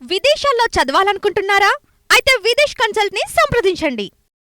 విదేశాల్లో చదవాలనుకుంటున్నారా? అయితే విదేశ్ కన్సల్ట్ ని సంప్రదించండి.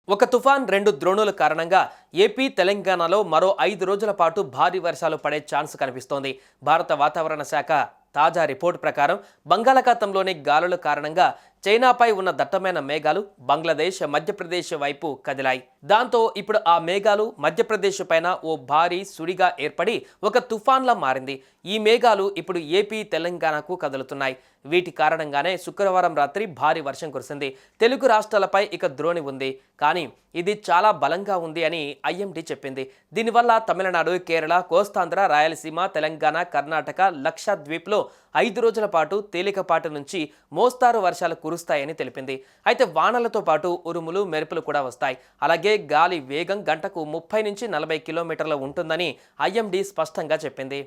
ఒక తుఫాన్, 2 ద్రోణుల కారణంగా ఏపీ, తెలంగాణలో మరో 5 రోజుల పాటు భారీ వర్షాలు పడే ఛాన్స్ కనిపిస్తోంది. భారత వాతావరణ శాఖ తాజా రిపోర్టు ప్రకారం బంగాళాఖాతంలోని గాలుల కారణంగా చైనాపై ఉన్న దట్టమైన మేఘాలు బంగ్లాదేశ్, మధ్యప్రదేశ్ వైపు కదిలాయి. దాంతో ఇప్పుడు ఆ మేఘాలు మధ్యప్రదేశ్ పైన ఓ భారీ సుడిగా ఏర్పడి ఒక తుఫాన్లా మారింది. ఈ మేఘాలు ఇప్పుడు ఏపీ, తెలంగాణకు కదులుతున్నాయి. వీటి కారణంగానే శుక్రవారం రాత్రి భారీ వర్షం కురిసింది. తెలుగు రాష్ట్రాలపై ఇక ద్రోణి ఉంది, కానీ ఇది చాలా బలంగా ఉంది అని ఐఎండీ చెప్పింది. దీనివల్ల తమిళనాడు, కేరళ, కోస్తాంధ్ర, రాయలసీమ, తెలంగాణ, కర్ణాటక, లక్షద్వీప్లో 5 రోజుల పాటు తేలికపాటి నుంచి మోస్తారు వర్షాలు కురుస్తాయని తెలిపింది. అయితే వానలతో పాటు ఉరుములు, మెరుపులు కూడా వస్తాయి. అలాగే గాలి వేగం గంటకు 30 నుంచి 40 కిలోమీటర్లు ఉంటుందని ఐఎండీ స్పష్టంగా చెప్పింది.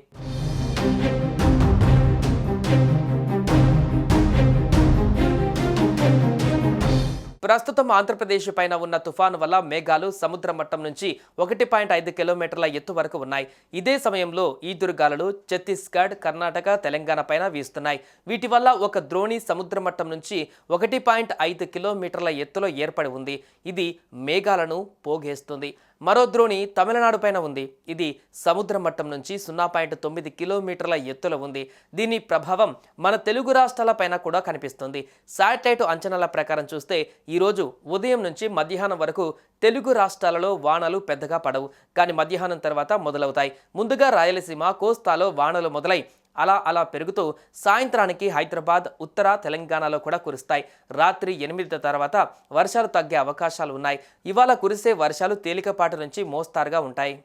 ప్రస్తుతం ఆంధ్రప్రదేశ్ పైన ఉన్న తుఫాను వల్ల మేఘాలు సముద్ర మట్టం నుంచి 1.5 కిలోమీటర్ల ఎత్తు వరకు ఉన్నాయి. ఇదే సమయంలో ఈదురుగాలులు ఛత్తీస్గఢ్, కర్ణాటక, తెలంగాణ పైన వీస్తున్నాయి. వీటి వల్ల ఒక ద్రోణి సముద్ర మట్టం నుంచి 1.5 కిలోమీటర్ల ఎత్తులో ఏర్పడి ఉంది. ఇది మేఘాలను పోగేస్తుంది. మరో ద్రోణి తమిళనాడు పైన ఉంది. ఇది సముద్ర మట్టం నుంచి 0.9 కిలోమీటర్ల ఎత్తులో ఉంది. దీని ప్రభావం మన తెలుగు రాష్ట్రాల పైన కూడా కనిపిస్తుంది. శాటిలైట్ అంచనాల ప్రకారం చూస్తే ఈరోజు ఉదయం నుంచి మధ్యాహ్నం వరకు తెలుగు రాష్ట్రాలలో వానలు పెద్దగా పడవు, కానీ మధ్యాహ్నం తర్వాత మొదలవుతాయి. ముందుగా రాయలసీమ, కోస్తాలో వానలు మొదలై అలా పెరుగుతూ సాయంత్రానికి హైదరాబాద్, ఉత్తర తెలంగాణలో కూడా కురుస్తాయి. రాత్రి 8 తర్వాత వర్షాలు తగ్గే అవకాశాలు ఉన్నాయి. ఇవాళ కురిసే వర్షాలు తేలికపాటి నుంచి మోస్తారుగా ఉంటాయి.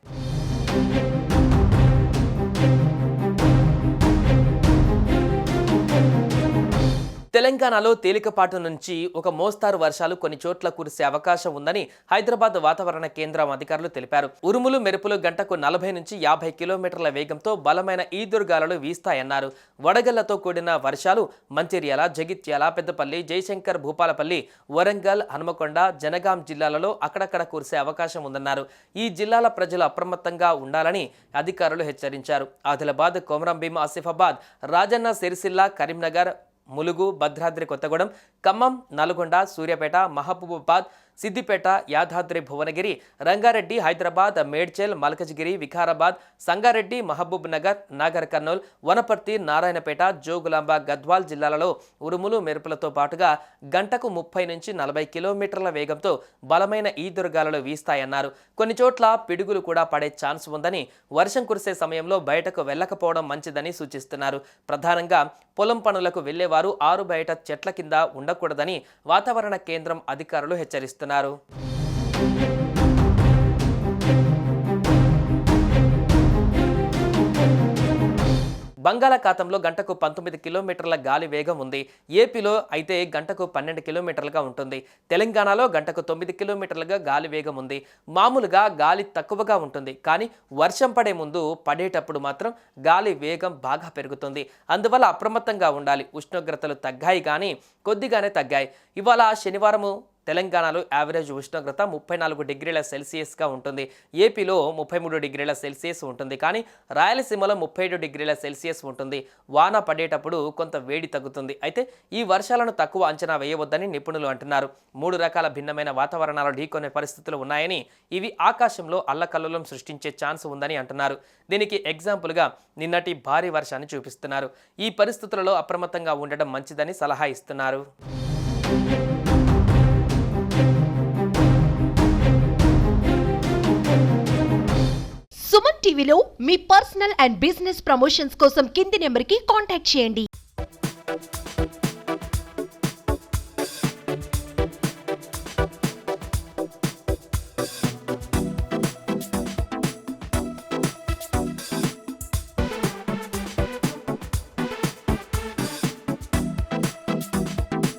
తెలంగాణలో తేలికపాటు నుంచి ఒక మోస్తారు వర్షాలు కొన్ని చోట్ల కురిసే అవకాశం ఉందని హైదరాబాద్ వాతావరణ కేంద్రం అధికారులు తెలిపారు. ఉరుములు, మెరుపులు గంటకు 40 నుంచి 50 కిలోమీటర్ల వేగంతో బలమైన ఈదురుగాలులు వీస్తాయన్నారు. వడగళ్లతో కూడిన వర్షాలు మంచిర్యాల, జగిత్యాల, పెద్దపల్లి, జయశంకర్, భూపాలపల్లి, వరంగల్, హనుమకొండ, జనగాం జిల్లాలలో అక్కడక్కడ కురిసే అవకాశం ఉందన్నారు. ఈ జిల్లాల ప్రజలు అప్రమత్తంగా ఉండాలని అధికారులు హెచ్చరించారు. ఆదిలాబాద్, కొమరంభీం, ఆసిఫాబాద్, రాజన్న సిరిసిల్ల, కరీంనగర్, ములుగు, భద్రాద్రి కొత్తగూడెం, ఖమ్మం, నల్గొండ, సూర్యాపేట, మహబూబాబాద్, సిద్దిపేట, యాదాద్రి భువనగిరి, రంగారెడ్డి, హైదరాబాద్, మేడ్చల్, మల్కజ్గిరి, వికారాబాద్, సంగారెడ్డి, మహబూబ్ నగర్, నాగర్ కర్నూల్, వనపర్తి, నారాయణపేట, జోగులాంబ, గద్వాల్ జిల్లాలలో ఉరుములు, మెరుపులతో పాటుగా గంటకు 30 నుంచి 40 కిలోమీటర్ల వేగంతో బలమైన ఈదురుగాలులు వీస్తాయన్నారు. కొన్ని చోట్ల పిడుగులు కూడా పడే ఛాన్స్ ఉందని, వర్షం కురిసే సమయంలో బయటకు వెళ్ళకపోవడం మంచిదని సూచిస్తున్నారు. ప్రధానంగా పొలం పనులకు వెళ్లేవారు ఆరు బయట చెట్ల కింద ఉండకూడదని వాతావరణ కేంద్రం అధికారులు హెచ్చరిస్తున్నారు. బంగాళాఖాతంలో గంటకు 19 కిలోమీటర్ల గాలి వేగం ఉంది. ఏపీలో అయితే గంటకు 12 కిలోమీటర్లుగా ఉంటుంది. తెలంగాణలో గంటకు 9 కిలోమీటర్లుగా గాలి వేగం ఉంది. మామూలుగా గాలి తక్కువగా ఉంటుంది, కానీ వర్షం పడే ముందు పడేటప్పుడు మాత్రం గాలి వేగం బాగా పెరుగుతుంది. అందువల్ల అప్రమత్తంగా ఉండాలి. ఉష్ణోగ్రతలు తగ్గాయి, కానీ కొద్దిగానే తగ్గాయి. ఇవాళ శనివారము తెలంగాణలో యావరేజ్ ఉష్ణోగ్రత 34 డిగ్రీల సెల్సియస్గా ఉంటుంది. ఏపీలో 33 డిగ్రీల సెల్సియస్ ఉంటుంది, కానీ రాయలసీమలో 37 డిగ్రీల సెల్సియస్ ఉంటుంది. వాన పడేటప్పుడు కొంత వేడి తగ్గుతుంది. అయితే ఈ వర్షాలను తక్కువ అంచనా వేయవద్దని నిపుణులు అంటున్నారు. 3 రకాల భిన్నమైన వాతావరణాలు ఢీకొనే పరిస్థితులు ఉన్నాయని, ఇవి ఆకాశంలో అల్లకల్లోలం సృష్టించే ఛాన్స్ ఉందని అంటున్నారు. దీనికి ఎగ్జాంపుల్గా నిన్నటి భారీ వర్షాన్ని చూపిస్తున్నారు. ఈ పరిస్థితులలో అప్రమత్తంగా ఉండడం మంచిదని సలహా ఇస్తున్నారు. సుమన్ టీవీలో మీ పర్సనల్ అండ్ బిజినెస్ ప్రమోషన్స్ కోసం కింది నెంబర్కి కాంటాక్ట్ చేయండి.